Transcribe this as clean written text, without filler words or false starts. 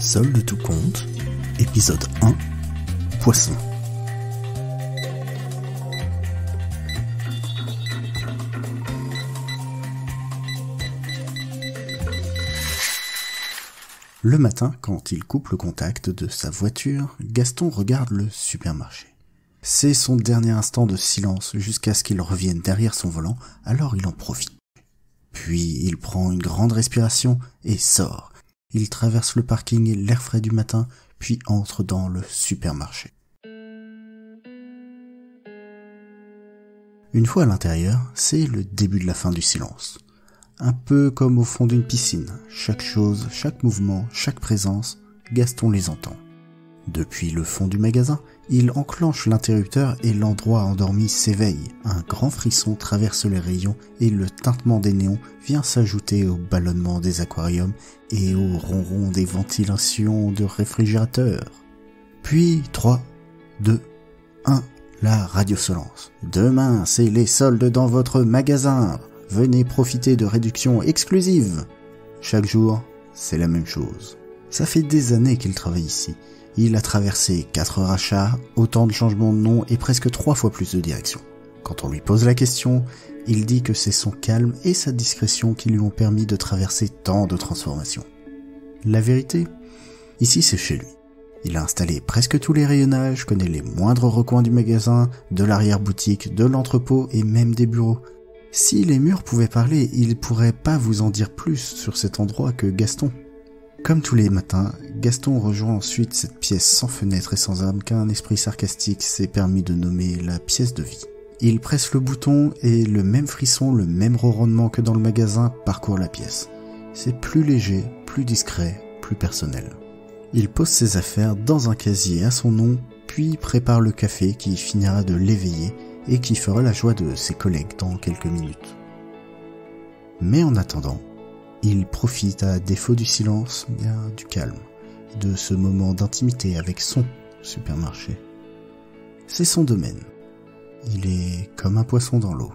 Solde tout compte, épisode 1, Poisson. Le matin, quand il coupe le contact de sa voiture, Gaston regarde le supermarché. C'est son dernier instant de silence jusqu'à ce qu'il revienne derrière son volant, alors il en profite. Puis il prend une grande respiration et sort. Il traverse le parking et l'air frais du matin, puis entre dans le supermarché. Une fois à l'intérieur, c'est le début de la fin du silence. Un peu comme au fond d'une piscine, chaque chose, chaque mouvement, chaque présence, Gaston les entend. Depuis le fond du magasin, il enclenche l'interrupteur et l'endroit endormi s'éveille. Un grand frisson traverse les rayons et le tintement des néons vient s'ajouter au ballonnement des aquariums et au ronron des ventilations de réfrigérateurs. Puis 3, 2, 1, la radio se lance. Demain, c'est les soldes dans votre magasin. Venez profiter de réductions exclusives. Chaque jour, c'est la même chose. Ça fait des années qu'il travaille ici. Il a traversé 4 rachats, autant de changements de nom et presque 3 fois plus de directions. Quand on lui pose la question, il dit que c'est son calme et sa discrétion qui lui ont permis de traverser tant de transformations. La vérité, ici c'est chez lui. Il a installé presque tous les rayonnages, connaît les moindres recoins du magasin, de l'arrière-boutique, de l'entrepôt et même des bureaux. Si les murs pouvaient parler, il pourrait pas vous en dire plus sur cet endroit que Gaston. Comme tous les matins, Gaston rejoint ensuite cette pièce sans fenêtre et sans âme qu'un esprit sarcastique s'est permis de nommer la pièce de vie. Il presse le bouton et le même frisson, le même ronronnement que dans le magasin parcourt la pièce. C'est plus léger, plus discret, plus personnel. Il pose ses affaires dans un casier à son nom, puis prépare le café qui finira de l'éveiller et qui fera la joie de ses collègues dans quelques minutes. Mais en attendant, il profite à défaut du silence, bien du calme, de ce moment d'intimité avec son supermarché. C'est son domaine. Il est comme un poisson dans l'eau.